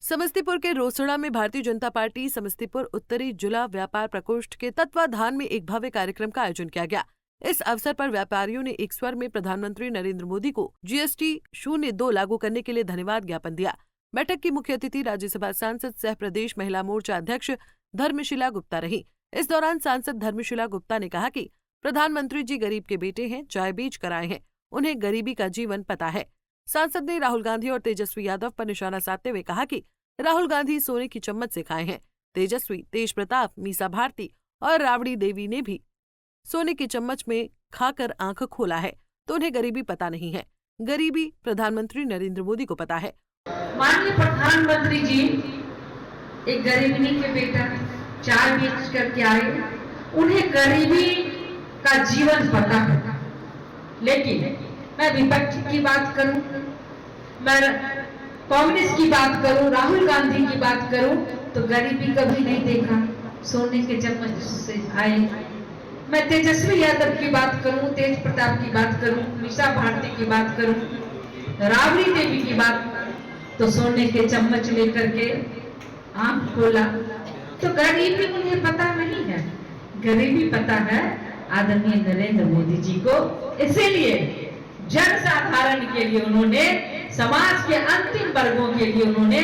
समस्तीपुर के रोसड़ा में भारतीय जनता पार्टी समस्तीपुर उत्तरी जिला व्यापार प्रकोष्ठ के तत्वाधान में एक भव्य कार्यक्रम का आयोजन किया गया। इस अवसर पर व्यापारियों ने एक स्वर में प्रधानमंत्री नरेंद्र मोदी को GST 02 लागू करने के लिए धन्यवाद ज्ञापन दिया। बैठक की मुख्य अतिथि राज्यसभा सांसद सह प्रदेश महिला मोर्चा अध्यक्ष धर्मशिला गुप्ता रही। इस दौरान सांसद धर्मशिला गुप्ता ने कहा कि प्रधानमंत्री जी गरीब के बेटे हैं, चाय बेच कर आए हैं, उन्हें गरीबी का जीवन पता है। सांसद ने राहुल गांधी और तेजस्वी यादव पर निशाना साधते हुए कहा कि राहुल गांधी सोने की चम्मच से खाए हैं, तेजस्वी, तेज प्रताप, मीसा भारती और राबड़ी देवी ने भी सोने की चम्मच में खाकर आंख खोला है, तो उन्हें गरीबी पता नहीं है। गरीबी प्रधानमंत्री नरेंद्र मोदी को पता है। माननीय प्रधानमंत्री जी एक गरीबनी के बेटा चाय बेच करके आए, उन्हें गरीबी का जीवन पता है। लेकिन मैं विपक्ष की बात करूं, मैं कांग्रेस की बात करूं, राहुल गांधी की बात करूं, तो गरीबी कभी नहीं देखा, सोने के चम्मच से आए। मैं तेजस्वी यादव की बात करूं, तेज प्रताप की बात करूं, मीसा भारती की बात करूं, राबड़ी देवी की बात, तो सोने के चम्मच लेकर के आंख खोला। तो गरीबी उन्हें पता नहीं है, गरीबी पता है आदरणीय नरेंद्र मोदी जी को। इसीलिए जन साधारण के लिए उन्होंने, समाज के अंतिम वर्गों के लिए उन्होंने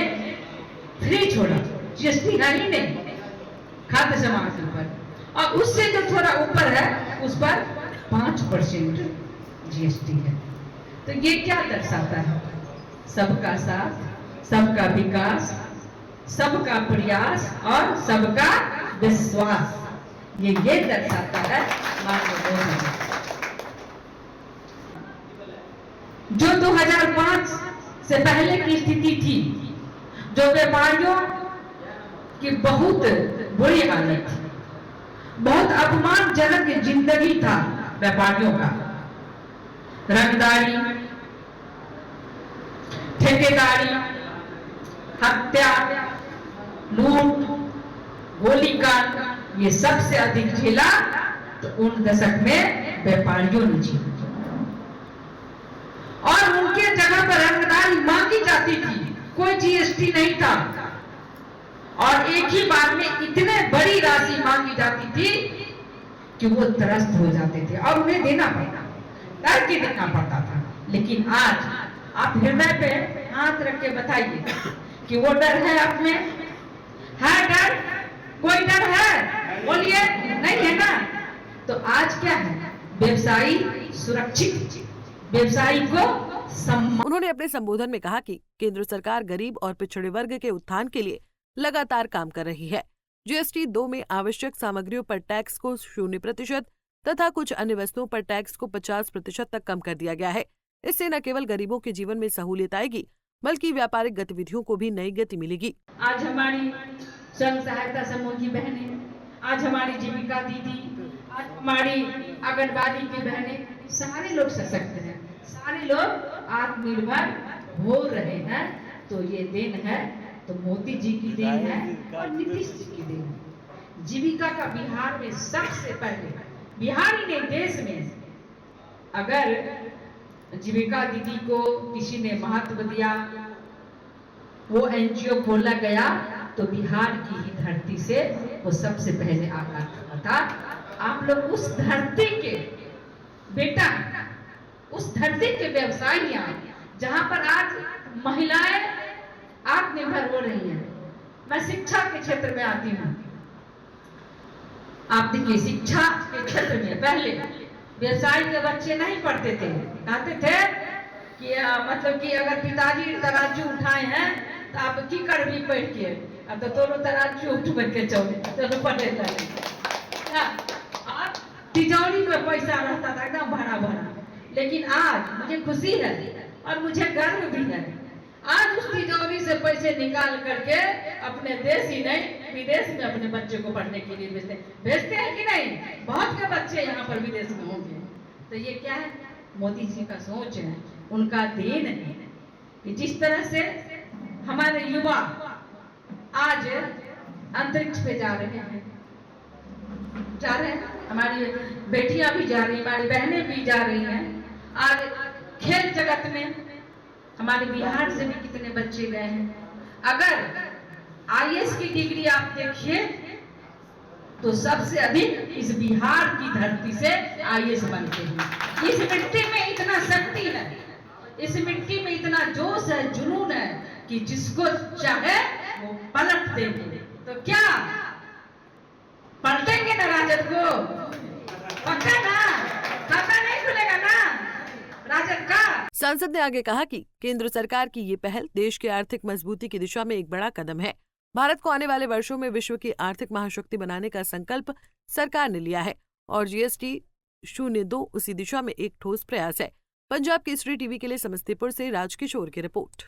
फ्री छोड़ा, GST नहीं, खाद्य सामग्री पर, और उससे जो थोड़ा ऊपर है उस पर 5% GST है। तो ये क्या दर्शाता है? सबका साथ, सबका विकास, सबका प्रयास और सबका विश्वास, ये दर्शाता है माननीय मोदी। जो 2005 से पहले की स्थिति थी, जो व्यापारियों की बहुत बुरी हालत थी, बहुत अपमानजनक जिंदगी था व्यापारियों का, रंगदारी, ठेकेदारी, हत्या, लूट, गोलीकांड, ये सबसे अधिक झेला तो उन दशक में व्यापारियों ने झेला। और उनके जगह पर रंगदारी मांगी जाती थी, कोई GST नहीं था, और एक ही बार में इतने बड़ी राशि मांगी जाती थी कि वो त्रस्त हो जाते थे और उन्हें देना पड़ता, डर के देना पड़ता था। लेकिन आज आप हृदय पे हाथ रख के बताइए कि वो डर है आप में? है डर? कोई डर है? बोलिए, नहीं है ना? तो आज क्या है? व्यवसायी सुरक्षित, व्यवसायी को सम्मान। उन्होंने अपने संबोधन में कहा कि केंद्र सरकार गरीब और पिछड़े वर्ग के उत्थान के लिए लगातार काम कर रही है। GST 2 में आवश्यक सामग्रियों पर टैक्स को 0% तथा कुछ अन्य वस्तुओं पर टैक्स को 50% तक कम कर दिया गया है। इससे न केवल गरीबों के जीवन में सहूलियत आएगी, बल्कि व्यापारिक गतिविधियों को भी नई गति मिलेगी। आज हमारी स्वयं सहायता समूह की बहनें, आज हमारी जीविका दीदी, आज हमारी आंगनबाड़ी की बहनें, सारे लोग सशक्त हैं, सारे लोग आत्मनिर्भर हो रहे हैं। तो ये देन है तो मोदी जी की देन है और नीतीश जी की देन है। जीविका का बिहार में सबसे पहले, बिहार ही नहीं देश में, अगर जीविका दीदी को किसी ने महत्व दिया, वो NGO खोला गया, तो बिहार की ही धरती से वो सबसे पहले आना था। आप लोग उस धरती के बेटा, उस धरती के व्यवसायियां, जहां पर आज महिलाएं आत्मनिर्भर हो रही हैं। मैं शिक्षा के क्षेत्र में आती हूँ। आप देखिए, शिक्षा के क्षेत्र में पहले व्यवसाय के बच्चे नहीं पढ़ते थे, कहते थे कि मतलब कि अगर पिताजी तराजू उठाए हैं तो आप की कर भी पढ़ के, अब तो दोनों तराजू उठ के चलो पढ़े लगे। और तिजोरी में पैसा रहता था एकदम भरा भरा। लेकिन आज मुझे खुशी है और मुझे गर्व भी है, आज उस तिजोरी से पैसे निकाल करके अपने देश ही नहीं विदेश में अपने बच्चे को पढ़ने के लिए भेजते हैं कि नहीं? बहुत के बच्चे यहाँ पर विदेश में होंगे। तो ये क्या है? मोदी जी का सोच है, उनका देन है कि जिस तरह से हमारे युवा आज अंतरिक्ष पे जा रहे हैं, हमारी बेटियां भी जा रही हैं, हमारी बहनें भी जा रही हैं। आज खेल जगत में हमारे बिहार से भी कितने बच्चे गए हैं, अगर आईएएस की डिग्री आप देखिए तो सबसे अधिक इस बिहार की धरती से आईएएस बनते हैं। इस मिट्टी में इतना शक्ति है, इस मिट्टी में इतना जोश है, जुनून है कि जिसको चाहे वो पलट देंगे। तो क्या पलटेंगे ना राजद को? पक्का ना? खाता नहीं खुलेगा ना राजद का? सांसद ने आगे कहा कि केंद्र सरकार की ये पहल देश की आर्थिक मजबूती की दिशा में एक बड़ा कदम है। भारत को आने वाले वर्षों में विश्व की आर्थिक महाशक्ति बनाने का संकल्प सरकार ने लिया है और जीएसटी 02 उसी दिशा में एक ठोस प्रयास है। पंजाब केसरी टीवी के लिए समस्तीपुर से राजकिशोर की रिपोर्ट।